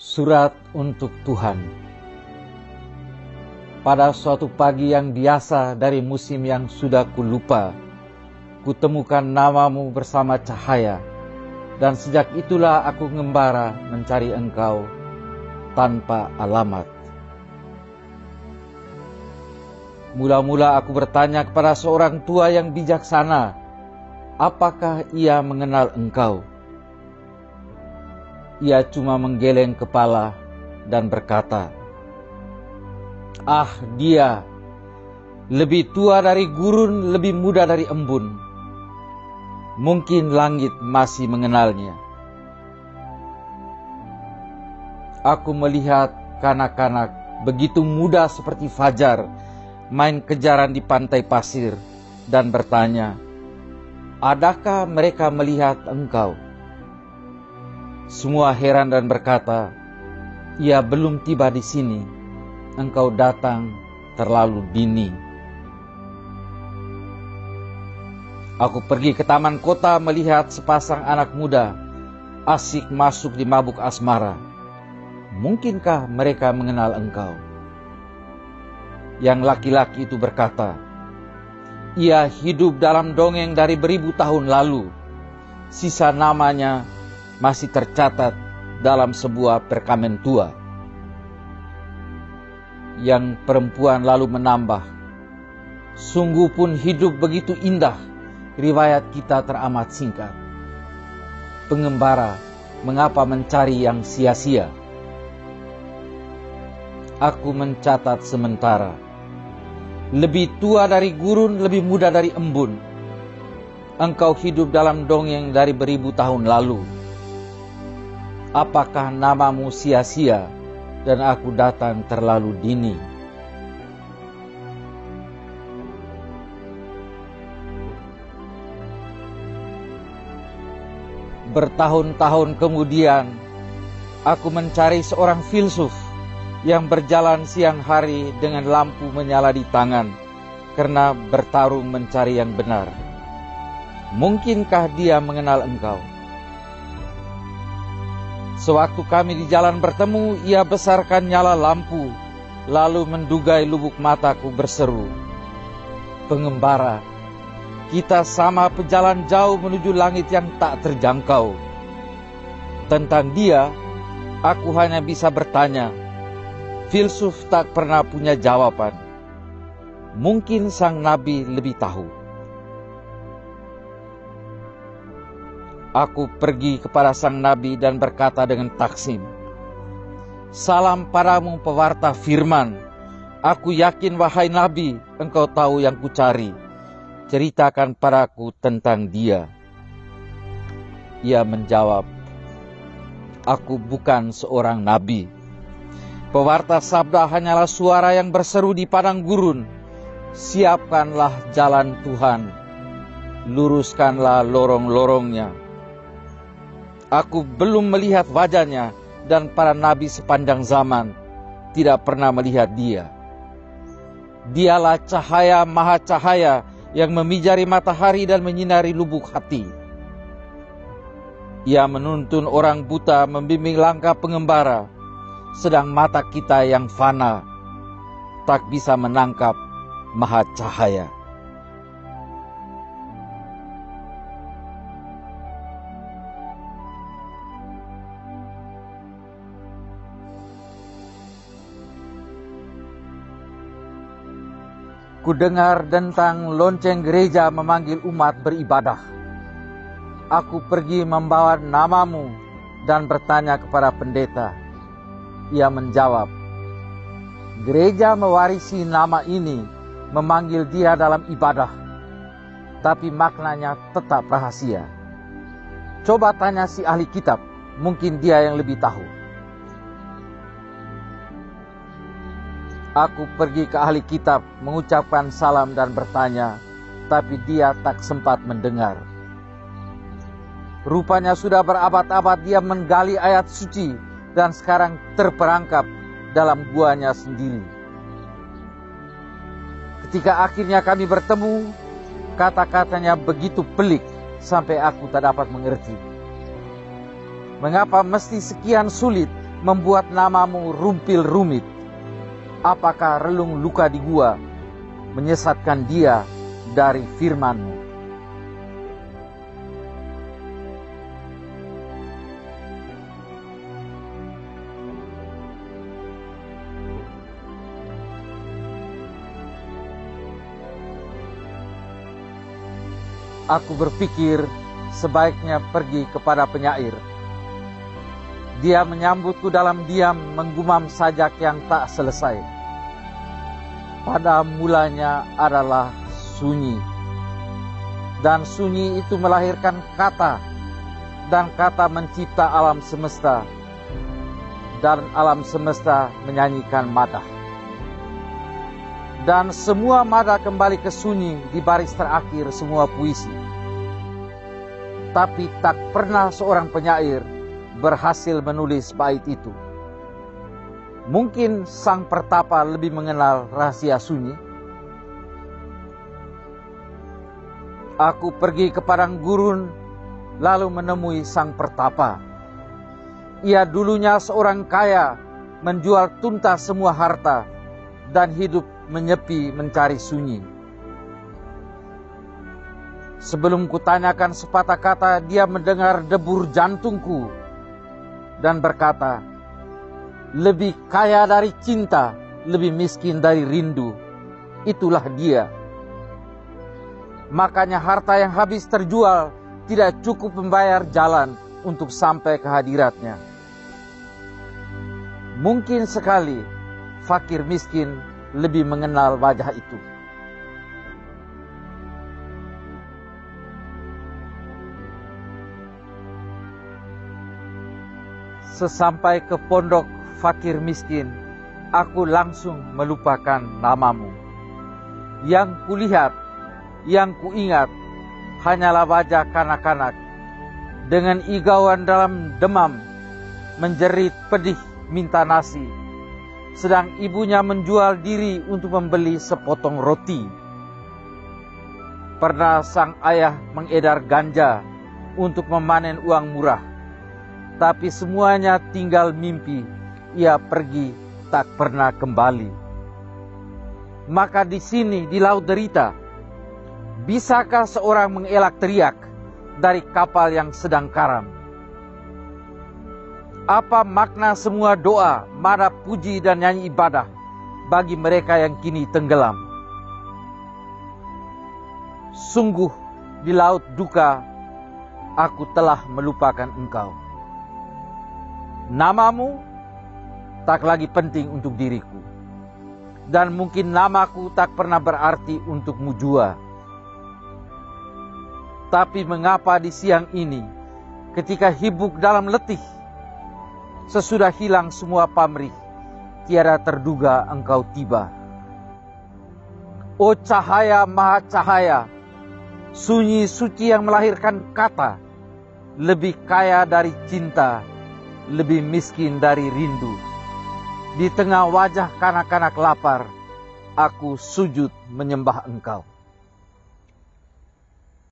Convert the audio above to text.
Surat untuk Tuhan. Pada suatu pagi yang biasa dari musim yang sudah kulupa, kutemukan namamu bersama cahaya, dan sejak itulah aku ngembara mencari engkau tanpa alamat. Mula-mula aku bertanya kepada seorang tua yang bijaksana, apakah ia mengenal engkau? Ia cuma menggeleng kepala dan berkata, "Ah, dia lebih tua dari gurun, lebih muda dari embun. Mungkin langit masih mengenalnya." Aku melihat kanak-kanak begitu muda seperti fajar main kejaran di pantai pasir dan bertanya, "Adakah mereka melihat engkau?" Semua heran dan berkata, "Ia belum tiba di sini. Engkau datang terlalu dini." Aku pergi ke taman kota melihat sepasang anak muda asik masuk di mabuk asmara. Mungkinkah mereka mengenal engkau? Yang laki-laki itu berkata, "Ia hidup dalam dongeng dari beribu tahun lalu. Sisa namanya masih tercatat dalam sebuah perkamen tua." Yang perempuan lalu menambah, "Sungguh pun hidup begitu indah, riwayat kita teramat singkat. Pengembara, mengapa mencari yang sia-sia?" Aku mencatat sementara, lebih tua dari gurun, lebih muda dari embun. Engkau hidup dalam dongeng dari beribu tahun lalu. Apakah namamu sia-sia dan aku datang terlalu dini? Bertahun-tahun kemudian, aku mencari seorang filsuf yang berjalan siang hari dengan lampu menyala di tangan karena bertarung mencari yang benar. Mungkinkah dia mengenal engkau? Sewaktu kami di jalan bertemu, ia besarkan nyala lampu, lalu mendugai lubuk mataku berseru, "Pengembara, kita sama pejalan jauh menuju langit yang tak terjangkau." Tentang dia, aku hanya bisa bertanya. Filsuf tak pernah punya jawaban. Mungkin sang nabi lebih tahu. Aku pergi kepada sang nabi dan berkata dengan taksim, "Salam padamu pewarta firman. Aku yakin wahai nabi, engkau tahu yang kucari. Ceritakan padaku tentang dia." Ia menjawab, "Aku bukan seorang nabi. Pewarta sabda hanyalah suara yang berseru di padang gurun, 'Siapkanlah jalan Tuhan, luruskanlah lorong-lorongnya.' Aku belum melihat wajahnya, dan para nabi sepanjang zaman tidak pernah melihat dia. Dialah cahaya maha cahaya yang memijari matahari dan menyinari lubuk hati. Ia menuntun orang buta membimbing langkah pengembara, sedang mata kita yang fana tak bisa menangkap maha cahaya." Kudengar tentang lonceng gereja memanggil umat beribadah. Aku pergi membawa namamu dan bertanya kepada pendeta. Ia menjawab, "Gereja mewarisi nama ini, memanggil dia dalam ibadah, tapi maknanya tetap rahasia. Coba tanya si ahli kitab, mungkin dia yang lebih tahu." Aku pergi ke ahli kitab, mengucapkan salam dan bertanya, tapi dia tak sempat mendengar. Rupanya sudah berabad-abad dia menggali ayat suci dan sekarang terperangkap dalam guanya sendiri. Ketika akhirnya kami bertemu, kata-katanya begitu pelik sampai aku tak dapat mengerti. Mengapa mesti sekian sulit membuat namamu rumpil rumit? Apakah relung luka di gua menyesatkan dia dari firman-Mu? Aku berpikir sebaiknya pergi kepada penyair. Dia menyambutku dalam diam, menggumam sajak yang tak selesai. Pada mulanya adalah sunyi, dan sunyi itu melahirkan kata, dan kata mencipta alam semesta, dan alam semesta menyanyikan madah. Dan semua madah kembali ke sunyi di baris terakhir semua puisi. Tapi tak pernah seorang penyair berhasil menulis bait itu. Mungkin sang pertapa lebih mengenal rahasia sunyi. Aku pergi ke padang gurun, lalu menemui sang pertapa. Ia dulunya seorang kaya, menjual tuntas semua harta, dan hidup menyepi mencari sunyi. Sebelum kutanyakan sepatah kata, dia mendengar debur jantungku dan berkata, lebih kaya dari cinta, lebih miskin dari rindu, itulah dia. Makanya harta yang habis terjual tidak cukup membayar jalan untuk sampai ke hadiratnya. Mungkin sekali fakir miskin lebih mengenal wajah itu. Sesampai ke pondok fakir miskin, aku langsung melupakan namamu. Yang kulihat, yang kuingat, hanyalah wajah kanak-kanak dengan igauan dalam demam, menjerit pedih minta nasi, sedang ibunya menjual diri untuk membeli sepotong roti. Pernah sang ayah mengedar ganja untuk memanen uang murah, tapi semuanya tinggal mimpi. Ia pergi tak pernah kembali. Maka di sini di laut derita, bisakah seorang mengelak teriak dari kapal yang sedang karam? Apa makna semua doa, madah puji dan nyanyi ibadah bagi mereka yang kini tenggelam? Sungguh di laut duka, aku telah melupakan engkau. Namamu tak lagi penting untuk diriku, dan mungkin namaku tak pernah berarti untukmu jua. Tapi mengapa di siang ini, ketika hibuk dalam letih, sesudah hilang semua pamrih, tiada terduga engkau tiba. O cahaya maha cahaya, sunyi suci yang melahirkan kata, lebih kaya dari cinta, lebih miskin dari rindu. Di tengah wajah kanak-kanak lapar, aku sujud menyembah engkau.